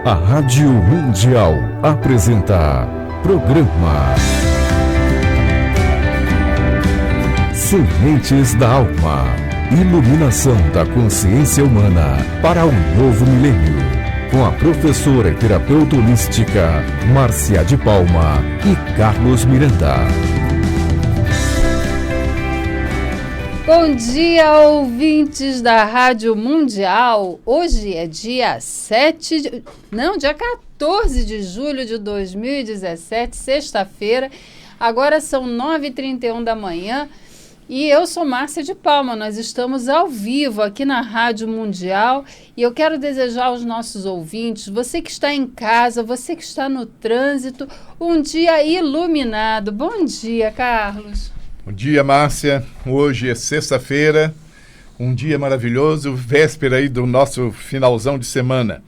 A Rádio Mundial apresenta programa Sementes da Alma. Iluminação da consciência humana para um novo milênio. Com a professora e terapeuta holística Márcia de Palma e Carlos Miranda. Bom dia, ouvintes da Rádio Mundial. Hoje é dia 14 de julho de 2017, sexta-feira. Agora são 9h31 da manhã e eu sou Márcia de Palma. Nós estamos ao vivo aqui na Rádio Mundial e eu quero desejar aos nossos ouvintes, você que está em casa, você que está no trânsito, um dia iluminado. Bom dia, Carlos. Bom dia, Márcia. Hoje é sexta-feira, um dia maravilhoso, véspera aí do nosso finalzão de semana.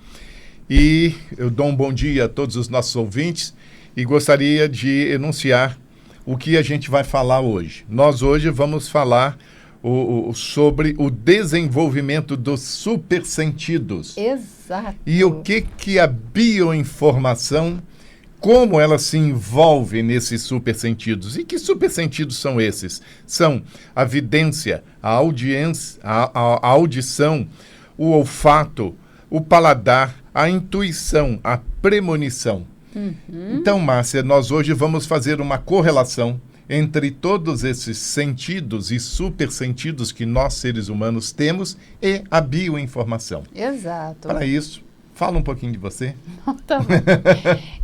E eu dou um bom dia a todos os nossos ouvintes e gostaria de enunciar o que a gente vai falar hoje. Nós hoje vamos falar sobre o desenvolvimento dos supersentidos. Exato. E o que a bioinformação, como ela se envolve nesses supersentidos. E que supersentidos são esses? São a vidência, a audição, o olfato, o paladar, a intuição, a premonição. Então, Márcia, nós hoje vamos fazer uma correlação entre todos esses sentidos e supersentidos que nós, seres humanos, temos e a bioinformação. Exato. Para isso, fala um pouquinho de você. Tá bom.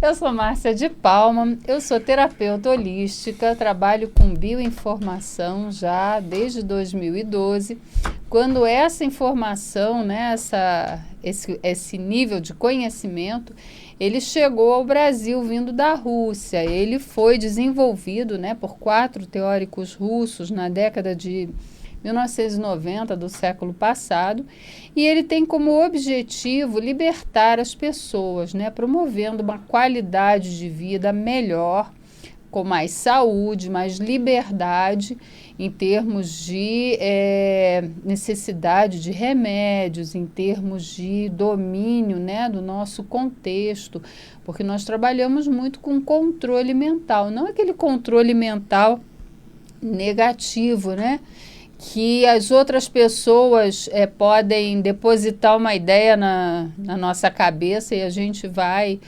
Eu sou Márcia de Palma, eu sou terapeuta holística, trabalho com bioinformação já desde 2012. Quando essa informação, né, esse nível de conhecimento, ele chegou ao Brasil vindo da Rússia. Ele foi desenvolvido, né, por 4 teóricos russos na década de 1990 do século passado, e ele tem como objetivo libertar as pessoas, né, promovendo uma qualidade de vida melhor, com mais saúde, mais liberdade em termos de necessidade de remédios, em termos de domínio, né, do nosso contexto, porque nós trabalhamos muito com controle mental, não aquele controle mental negativo, né, que as outras pessoas podem depositar uma ideia na nossa cabeça e a gente vai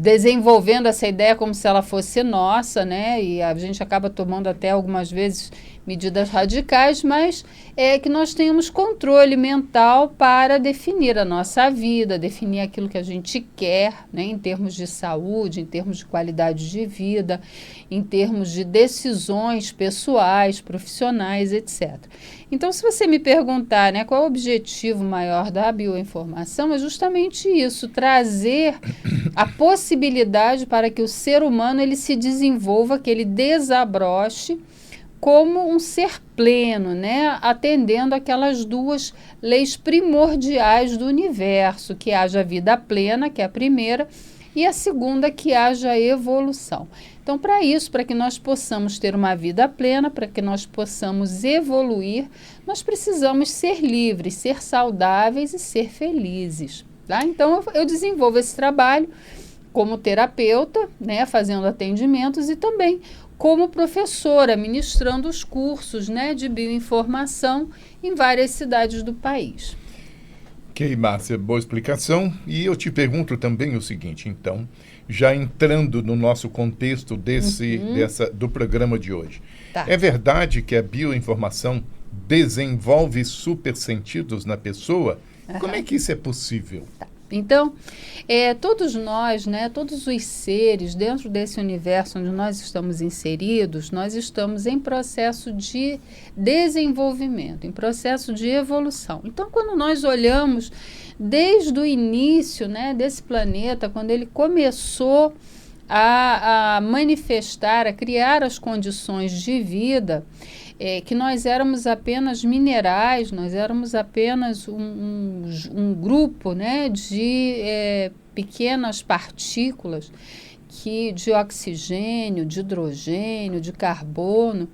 desenvolvendo essa ideia como se ela fosse nossa, né? E a gente acaba tomando até algumas vezes medidas radicais, mas é que nós tenhamos controle mental para definir a nossa vida, definir aquilo que a gente quer, né? Em termos de saúde, em termos de qualidade de vida, em termos de decisões pessoais, profissionais, etc. Então, se você me perguntar, né, qual é o objetivo maior da bioinformação, é justamente isso, trazer a possibilidade para que o ser humano ele se desenvolva, que ele desabroche como um ser pleno, né, atendendo aquelas 2 leis primordiais do universo, que haja vida plena, que é a primeira, e a segunda, que haja evolução. Então, para isso, para que nós possamos ter uma vida plena, para que nós possamos evoluir, nós precisamos ser livres, ser saudáveis e ser felizes. Tá? Então, eu desenvolvo esse trabalho como terapeuta, né, fazendo atendimentos e também como professora, ministrando os cursos, né, de bioinformação em várias cidades do país. Ok, Márcia, boa explicação. E eu te pergunto também o seguinte, então, já entrando no nosso contexto do programa de hoje. Tá. É verdade que a bioinformação desenvolve supersentidos na pessoa? Como é que isso é possível? Tá. Então, todos nós, né, todos os seres dentro desse universo onde nós estamos inseridos, nós estamos em processo de desenvolvimento, em processo de evolução. Então, quando nós olhamos desde o início, né, desse planeta, quando ele começou a manifestar, a criar as condições de vida, que nós éramos apenas minerais, nós éramos apenas um grupo, né, de pequenas partículas de oxigênio, de hidrogênio, de carbono,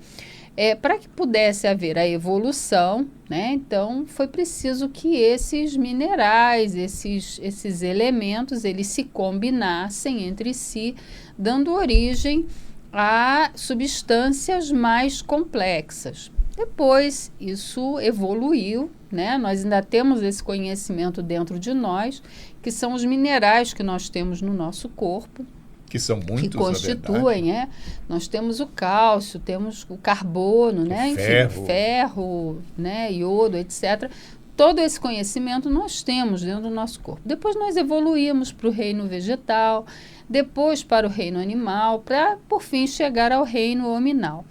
para que pudesse haver a evolução, né? Então foi preciso que esses minerais, esses elementos, eles se combinassem entre si, dando origem a substâncias mais complexas. Depois isso evoluiu, né? Nós ainda temos esse conhecimento dentro de nós, que são os minerais que nós temos no nosso corpo. Que são muitos, que constituem, nós temos o cálcio, temos o carbono, né? Enfim, ferro, né? Iodo, etc. Todo esse conhecimento nós temos dentro do nosso corpo. Depois nós evoluímos para o reino vegetal, depois para o reino animal, para, por fim, chegar ao reino hominal.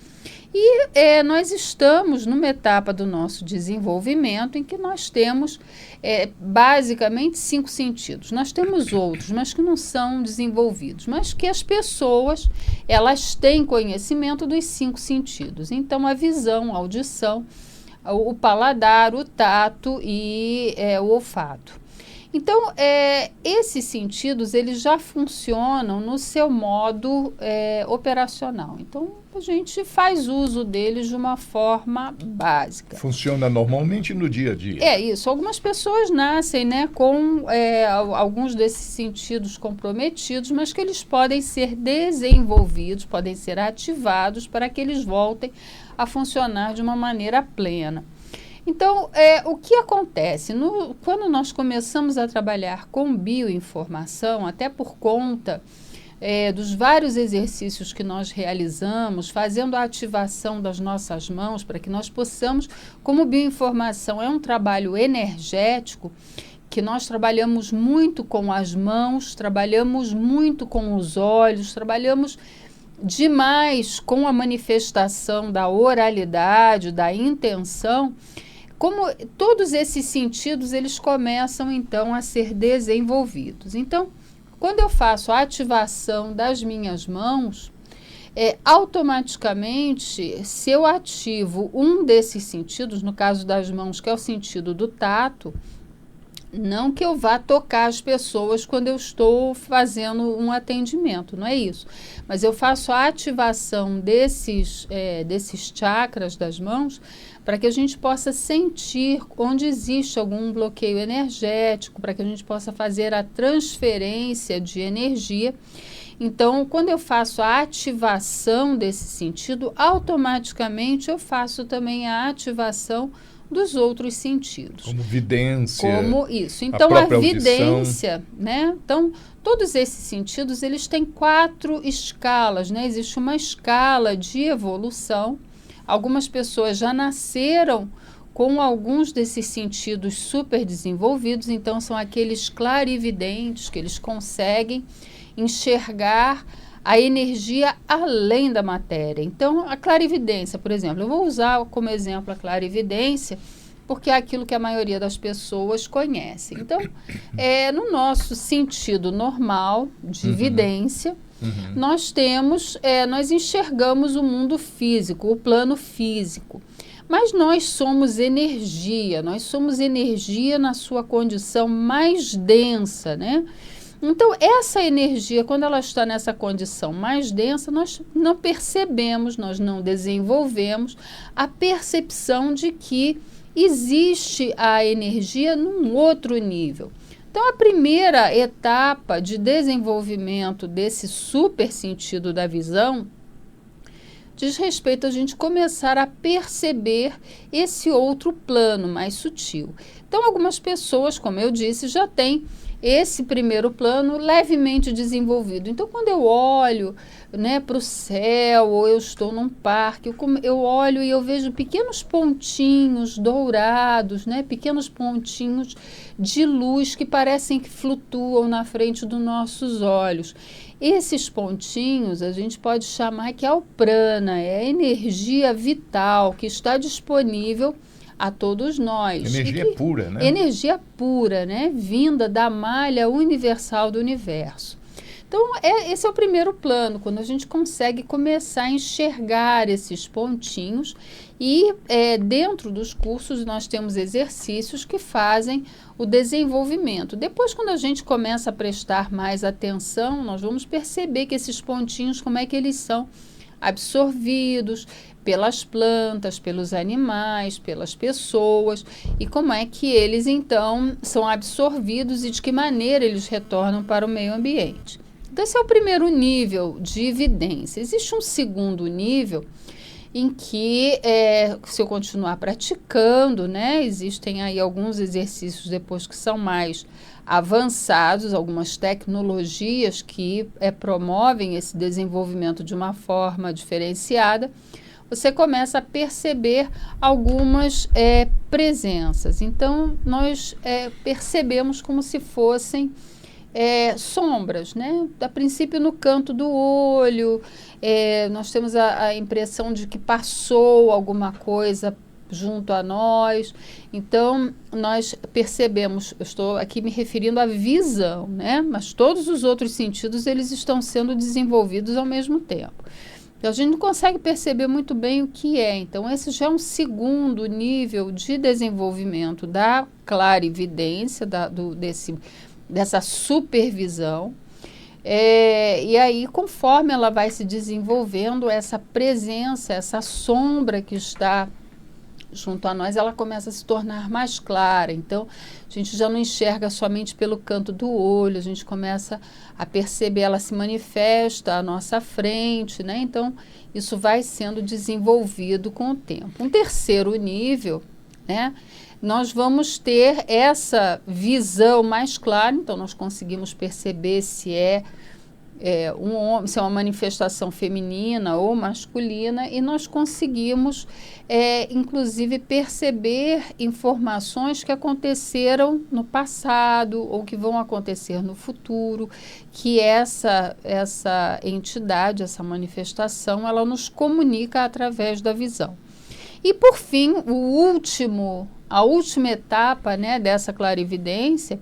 E nós estamos numa etapa do nosso desenvolvimento em que nós temos basicamente 5 sentidos. Nós temos outros, mas que não são desenvolvidos, mas que as pessoas elas têm conhecimento dos 5 sentidos. Então, a visão, a audição, o paladar, o tato e o olfato. Então, esses sentidos, eles já funcionam no seu modo operacional. Então, a gente faz uso deles de uma forma básica. Funciona normalmente no dia a dia. É isso. Algumas pessoas nascem, né, com alguns desses sentidos comprometidos, mas que eles podem ser desenvolvidos, podem ser ativados para que eles voltem a funcionar de uma maneira plena. Então, o que acontece? Quando nós começamos a trabalhar com bioinformação, até por conta dos vários exercícios que nós realizamos, fazendo a ativação das nossas mãos, para que nós possamos, como bioinformação é um trabalho energético, que nós trabalhamos muito com as mãos, trabalhamos muito com os olhos, trabalhamos demais com a manifestação da oralidade, da intenção. Como todos esses sentidos, eles começam, então, a ser desenvolvidos. Então, quando eu faço a ativação das minhas mãos, automaticamente, se eu ativo um desses sentidos, no caso das mãos, que é o sentido do tato, não que eu vá tocar as pessoas quando eu estou fazendo um atendimento, não é isso. Mas eu faço a ativação desses chakras das mãos para que a gente possa sentir onde existe algum bloqueio energético, para que a gente possa fazer a transferência de energia. Então, quando eu faço a ativação desse sentido, automaticamente eu faço também a ativação dos outros sentidos. Como vidência. Como isso. Então, a vidência, né? Então, todos esses sentidos, eles têm 4 escalas, né? Existe uma escala de evolução. Algumas pessoas já nasceram com alguns desses sentidos super desenvolvidos, então são aqueles clarividentes que eles conseguem enxergar a energia além da matéria. Então, a clarividência, por exemplo, eu vou usar como exemplo a clarividência, porque é aquilo que a maioria das pessoas conhece. Então, no nosso sentido normal de vidência, nós enxergamos o mundo físico, o plano físico. Mas nós somos energia na sua condição mais densa, né? Então, essa energia, quando ela está nessa condição mais densa, nós não percebemos, nós não desenvolvemos a percepção de que existe a energia num outro nível. Então, a primeira etapa de desenvolvimento desse super sentido da visão diz respeito a gente começar a perceber esse outro plano mais sutil. Então, algumas pessoas, como eu disse, já têm esse primeiro plano levemente desenvolvido. Então, quando eu olho, né, para o céu, ou eu estou num parque, eu olho e eu vejo pequenos pontinhos dourados, né, pequenos pontinhos de luz que parecem que flutuam na frente dos nossos olhos. Esses pontinhos a gente pode chamar que é o prana, é a energia vital que está disponível a todos nós. Energia pura, né? Energia pura, né? Vinda da malha universal do universo. Então, esse é o primeiro plano, quando a gente consegue começar a enxergar esses pontinhos e dentro dos cursos nós temos exercícios que fazem o desenvolvimento. Depois, quando a gente começa a prestar mais atenção, nós vamos perceber que esses pontinhos, como é que eles são absorvidos, pelas plantas, pelos animais, pelas pessoas, e como é que eles, então, são absorvidos e de que maneira eles retornam para o meio ambiente. Então, esse é o primeiro nível de evidência. Existe um segundo nível em que, se eu continuar praticando, né, existem aí alguns exercícios depois que são mais avançados, algumas tecnologias que promovem esse desenvolvimento de uma forma diferenciada, você começa a perceber algumas presenças. Então, nós percebemos como se fossem sombras, né? A princípio no canto do olho, nós temos a impressão de que passou alguma coisa junto a nós. Então, nós percebemos, eu estou aqui me referindo à visão, né? Mas todos os outros sentidos, eles estão sendo desenvolvidos ao mesmo tempo. Então, a gente não consegue perceber muito bem o que é. Então, esse já é um segundo nível de desenvolvimento da clarividência, dessa supervisão. E aí, conforme ela vai se desenvolvendo, essa presença, essa sombra que está junto a nós, ela começa a se tornar mais clara. Então, a gente já não enxerga somente pelo canto do olho, a gente começa a perceber, ela se manifesta à nossa frente, né? Então, isso vai sendo desenvolvido com o tempo. Um terceiro nível, né? Nós vamos ter essa visão mais clara, então nós conseguimos perceber se um homem, se é uma manifestação feminina ou masculina, e nós conseguimos, inclusive, perceber informações que aconteceram no passado ou que vão acontecer no futuro, que essa entidade, essa manifestação, ela nos comunica através da visão. E, por fim, a última etapa, né, dessa clarividência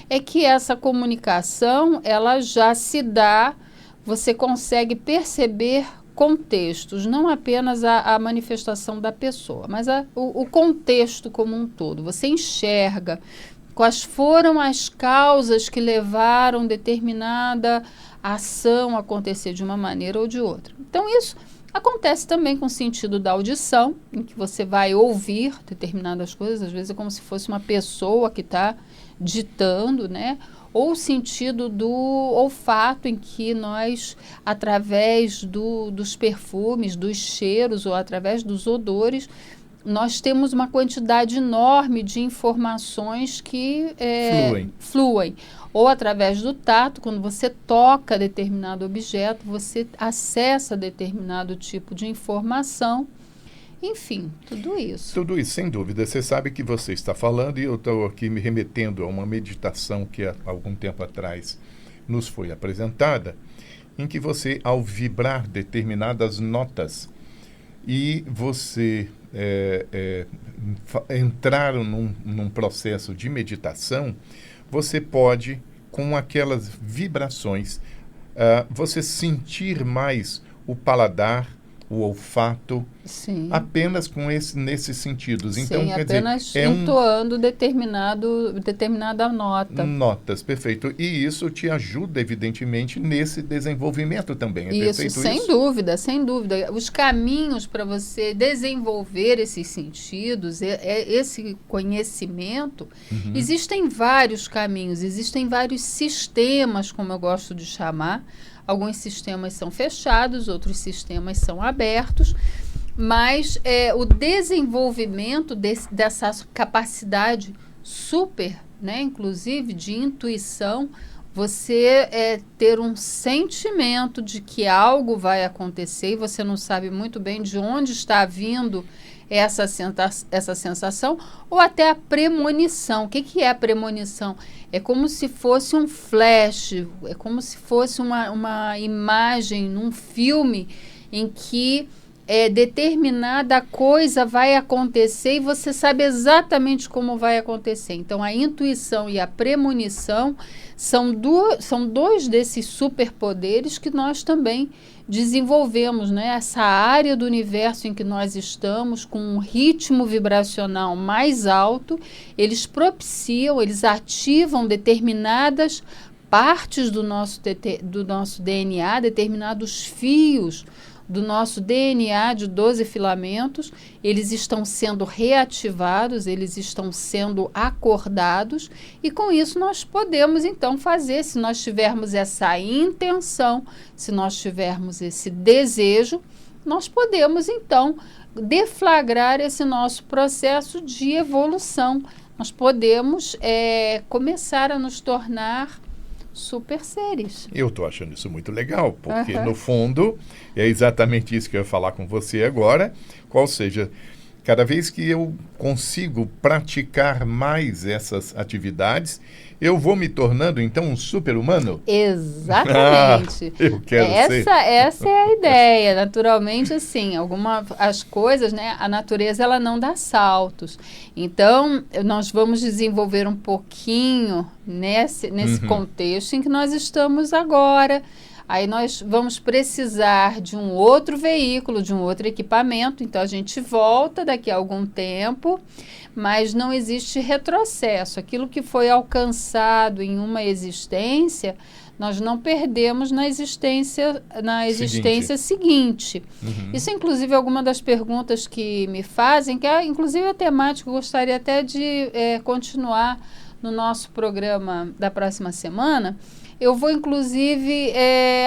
é que essa comunicação, ela já se dá, você consegue perceber contextos, não apenas a manifestação da pessoa, mas o contexto como um todo. Você enxerga quais foram as causas que levaram determinada ação a acontecer de uma maneira ou de outra. Então, isso acontece também com o sentido da audição, em que você vai ouvir determinadas coisas, às vezes é como se fosse uma pessoa que está ditando, né? Ou o sentido do olfato, em que nós, através dos perfumes, dos cheiros ou através dos odores, nós temos uma quantidade enorme de informações que fluem. Ou através do tato, quando você toca determinado objeto, você acessa determinado tipo de informação. Enfim, tudo isso. Tudo isso, sem dúvida. Você sabe que você está falando, e eu estou aqui me remetendo a uma meditação que há algum tempo atrás nos foi apresentada, em que você, ao vibrar determinadas notas, e você entrar num processo de meditação, você pode, com aquelas vibrações, você sentir mais o paladar, o olfato, sim, apenas nesses sentidos. Sim, então, quer apenas dizer, entoando determinada nota. Notas, perfeito. E isso te ajuda, evidentemente, nesse desenvolvimento também. É Isso, perfeito sem isso? dúvida, sem dúvida. Os caminhos para você desenvolver esses sentidos, esse conhecimento, existem vários caminhos, existem vários sistemas, como eu gosto de chamar. Alguns sistemas são fechados, outros sistemas são abertos, mas o desenvolvimento dessa capacidade super, né, inclusive de intuição, você ter um sentimento de que algo vai acontecer e você não sabe muito bem de onde está vindo essa sensação, ou até a premonição. O que é a premonição? É como se fosse um flash, é como se fosse uma imagem num filme em que determinada coisa vai acontecer e você sabe exatamente como vai acontecer. Então, a intuição e a premonição são dois desses superpoderes que nós também desenvolvemos, né? Essa área do universo em que nós estamos, com um ritmo vibracional mais alto, eles propiciam, eles ativam determinadas partes do nosso DNA, determinados fios do nosso DNA de 12 filamentos, eles estão sendo reativados, eles estão sendo acordados, e com isso nós podemos então fazer, se nós tivermos essa intenção, se nós tivermos esse desejo, nós podemos então deflagrar esse nosso processo de evolução. Nós podemos começar a nos tornar super seres. Eu estou achando isso muito legal, porque no fundo é exatamente isso que eu ia falar com você agora, qual seja, cada vez que eu consigo praticar mais essas atividades, eu vou me tornando então um super-humano? Exatamente. Eu quero ser. Essa é a ideia. Naturalmente, assim, as coisas, né? A natureza, ela não dá saltos. Então, nós vamos desenvolver um pouquinho nesse contexto em que nós estamos agora. Aí nós vamos precisar de um outro veículo, de um outro equipamento. Então, a gente volta daqui a algum tempo, mas não existe retrocesso. Aquilo que foi alcançado em uma existência, nós não perdemos na existência seguinte. Isso, inclusive, é alguma das perguntas que me fazem, que é, inclusive, a temática, eu gostaria até de continuar no nosso programa da próxima semana. Eu vou, inclusive,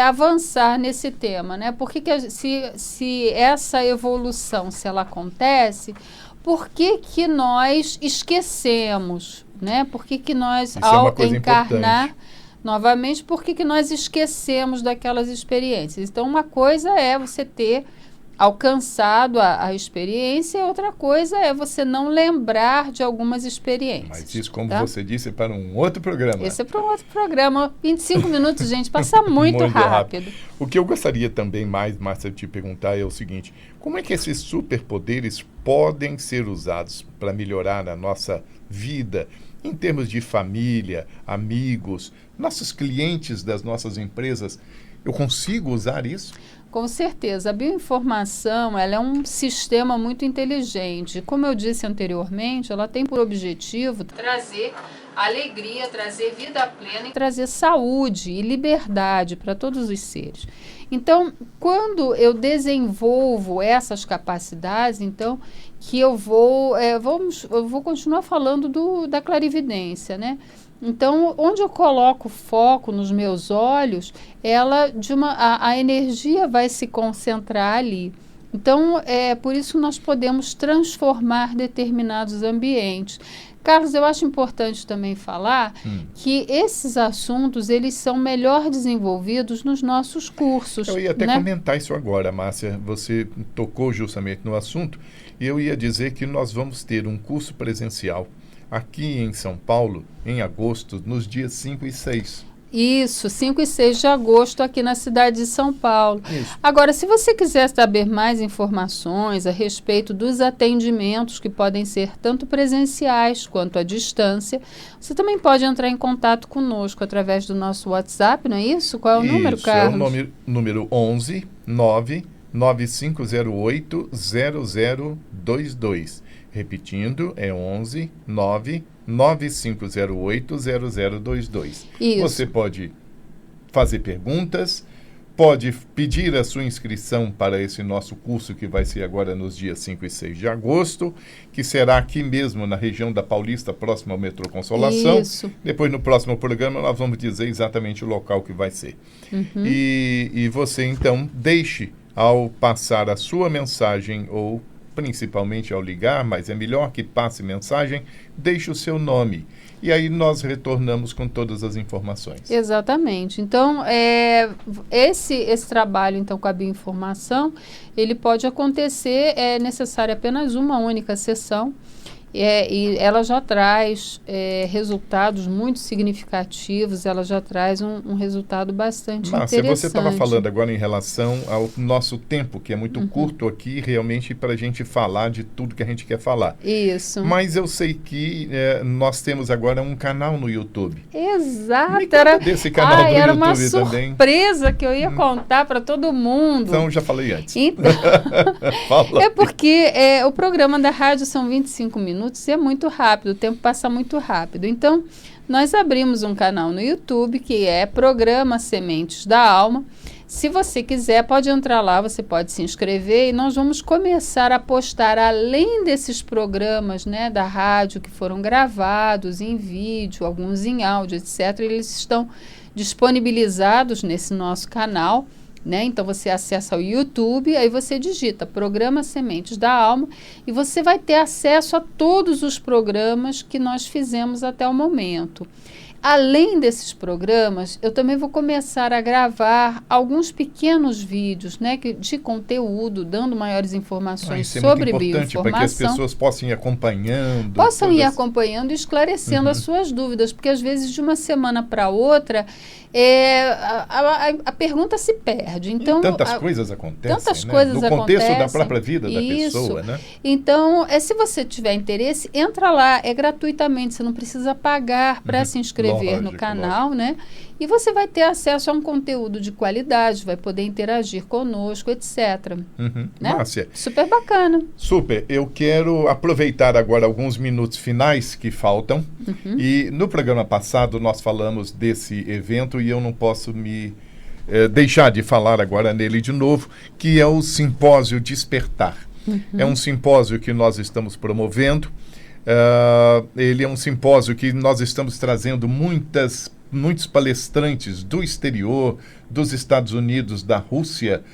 avançar nesse tema, né? Por que se essa evolução, se ela acontece, por que nós esquecemos, né? Por que nós, ao encarnar novamente, por que nós esquecemos daquelas experiências? Então, uma coisa é você ter alcançado a experiência, e outra coisa é você não lembrar de algumas experiências. Mas isso, como você disse, é para um outro programa. Esse é para um outro programa. 25 minutos, gente, passa muito rápido. O que eu gostaria também mais, Márcia, de te perguntar é o seguinte: como é que esses superpoderes podem ser usados para melhorar a nossa vida, em termos de família, amigos, nossos clientes das nossas empresas? Eu consigo usar isso? Com certeza. A bioinformação, ela é um sistema muito inteligente. Como eu disse anteriormente, ela tem por objetivo trazer alegria, trazer vida plena e trazer saúde e liberdade para todos os seres. Então, quando eu desenvolvo essas capacidades, então, que eu vou continuar falando da clarividência, né? Então, onde eu coloco foco nos meus olhos, a energia vai se concentrar ali. Então, por isso nós podemos transformar determinados ambientes. Carlos, eu acho importante também falar que esses assuntos, eles são melhor desenvolvidos nos nossos cursos. Eu ia até comentar isso agora, Márcia. Você tocou justamente no assunto, e eu ia dizer que nós vamos ter um curso presencial aqui em São Paulo, em agosto, nos dias 5 e 6. Isso, 5 e 6 de agosto aqui na cidade de São Paulo. Isso. Agora, se você quiser saber mais informações a respeito dos atendimentos que podem ser tanto presenciais quanto à distância, você também pode entrar em contato conosco através do nosso WhatsApp, não é isso? Qual é o número, Carlos? É o número 11 9 9508 0022. Repetindo, é 11 9 9508 0022. Isso. Você pode fazer perguntas, pode pedir a sua inscrição para esse nosso curso que vai ser agora nos dias 5 e 6 de agosto, que será aqui mesmo na região da Paulista, próximo ao Metrô Consolação. Isso. Depois, no próximo programa, nós vamos dizer exatamente o local que vai ser. E você, então, deixe, ao passar a sua mensagem ou principalmente ao ligar, mas é melhor que passe mensagem, deixe o seu nome. E aí nós retornamos com todas as informações. Exatamente. Então, esse trabalho então, com a bioinformação, ele pode acontecer, é necessária apenas uma única sessão, e ela já traz resultados muito significativos, ela já traz um resultado bastante Márcia, interessante. você estava falando agora em relação ao nosso tempo, que é muito curto aqui, realmente, para a gente falar de tudo que a gente quer falar. Isso. Mas eu sei que nós temos agora um canal no YouTube. Exato. Me conta desse canal do era YouTube uma também. surpresa que eu ia contar para todo mundo. Então, já falei antes. Então, Fala. é porque o programa da rádio são 25 minutos e é muito rápido, o tempo passa muito rápido. Então, nós abrimos um canal no YouTube que é Programa Sementes da Alma. Se você quiser, pode entrar lá, você pode se inscrever e nós vamos começar a postar, além desses programas, né, da rádio que foram gravados em vídeo, alguns em áudio, etc., eles estão disponibilizados nesse nosso canal, né? Então você acessa o YouTube, aí você digita Programa Sementes da Alma e você vai ter acesso a todos os programas que nós fizemos até o momento. Além desses programas, eu também vou começar a gravar alguns pequenos vídeos, né, de conteúdo, dando maiores informações sobre bioinformação. Isso é muito importante para que as pessoas possam ir acompanhando. Possam ir acompanhando e esclarecendo as suas dúvidas, porque às vezes de uma semana para outra a pergunta se perde. Então, tantas coisas acontecem, tantas coisas no contexto da própria vida da pessoa, né? Então, se você tiver interesse, entra lá, é gratuitamente, você não precisa pagar para se inscrever no canal, né? E você vai ter acesso a um conteúdo de qualidade, vai poder interagir conosco, etc. Né? Márcia. Super bacana. Super. Eu quero aproveitar agora alguns minutos finais que faltam. E no programa passado nós falamos desse evento e eu não posso me deixar de falar agora nele de novo, que é o Simpósio Despertar. É um simpósio que nós estamos promovendo. Ele é um simpósio que nós estamos trazendo muitos palestrantes do exterior, dos Estados Unidos, da Rússia,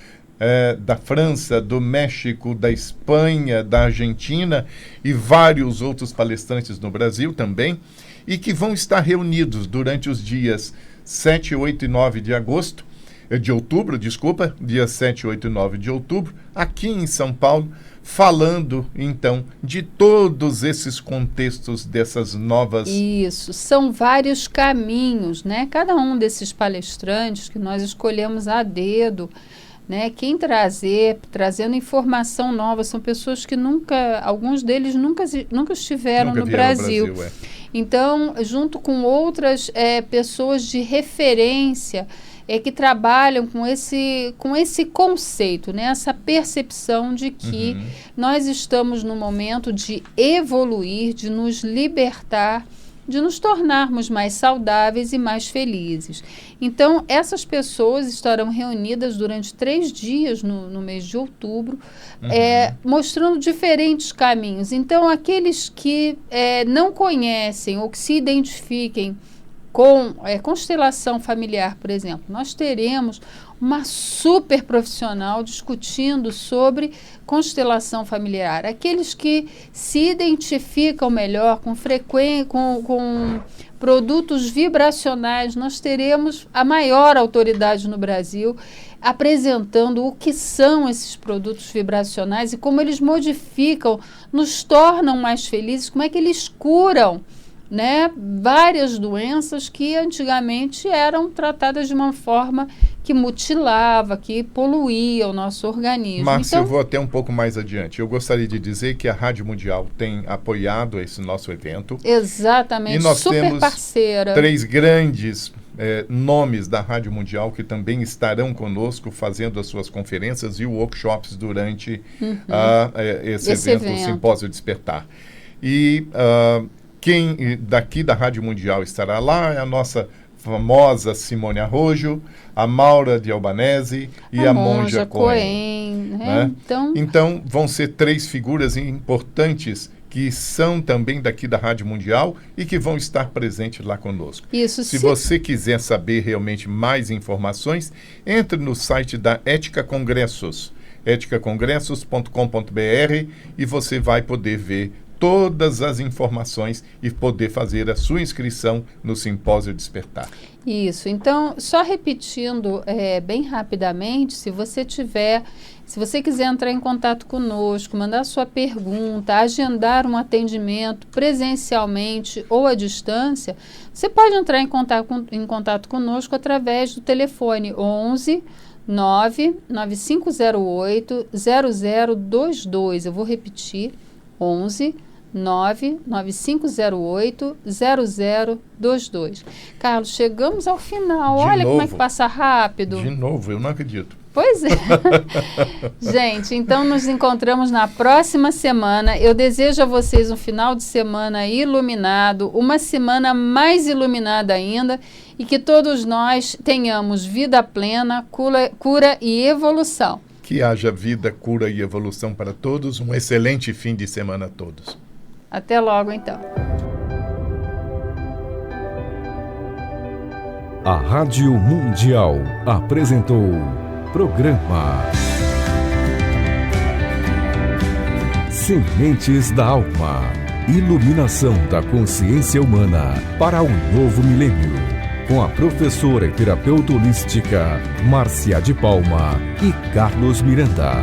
da França, do México, da Espanha, da Argentina e vários outros palestrantes no Brasil também, e que vão estar reunidos durante os dias 7, 8 e 9 de outubro, dia 7, 8 e 9 de outubro, aqui em São Paulo, falando, então, de todos esses contextos dessas novas... Isso, são vários caminhos, né? Cada um desses palestrantes que nós escolhemos a dedo, né? Quem trazendo informação nova, são pessoas que alguns deles nunca estiveram no Brasil. Então, junto com outras pessoas de referência, que trabalham com esse conceito, né? Essa percepção de que nós estamos no momento de evoluir, de nos libertar, de nos tornarmos mais saudáveis e mais felizes. Então, essas pessoas estarão reunidas durante 3 dias no mês de outubro, mostrando diferentes caminhos. Então, aqueles que não conhecem ou que se identifiquem com constelação familiar, por exemplo, nós teremos uma super profissional discutindo sobre constelação familiar. Aqueles que se identificam melhor com produtos vibracionais, nós teremos a maior autoridade no Brasil apresentando o que são esses produtos vibracionais e como eles modificam, nos tornam mais felizes, como é que eles curam, né, várias doenças que antigamente eram tratadas de uma forma que mutilava, que poluía o nosso organismo. Márcia, eu vou até um pouco mais adiante. Eu gostaria de dizer que a Rádio Mundial tem apoiado esse nosso evento. Exatamente, e nós super temos parceira. 3 grandes nomes da Rádio Mundial que também estarão conosco fazendo as suas conferências e workshops durante esse evento, o Simpósio Despertar. E... quem daqui da Rádio Mundial estará lá é a nossa famosa Simone Arrojo, a Maura de Albanese e a Monja Cohen. Né? Então, vão ser 3 figuras importantes que são também daqui da Rádio Mundial e que vão estar presentes lá conosco. Isso, Se você quiser saber realmente mais informações, entre no site da Ética Congressos, eticacongressos.com.br, e você vai poder ver todas as informações e poder fazer a sua inscrição no Simpósio Despertar. Isso, então, só repetindo bem rapidamente, se você quiser entrar em contato conosco, mandar sua pergunta, agendar um atendimento presencialmente ou à distância, você pode entrar em contato conosco através do telefone 11 99508 0022. Eu vou repetir, 11 99508 0022. Carlos, chegamos ao final. Olha como é que passa rápido. De novo, eu não acredito. Pois é. Gente, então nos encontramos na próxima semana. Eu desejo a vocês um final de semana iluminado, uma semana mais iluminada ainda, e que todos nós tenhamos vida plena, cura e evolução. Que haja vida, cura e evolução para todos. Um excelente fim de semana a todos. Até logo, então. A Rádio Mundial apresentou programa Sementes da Alma. Iluminação da consciência humana para um novo milênio. Com a professora e terapeuta holística Márcia de Palma e Carlos Miranda.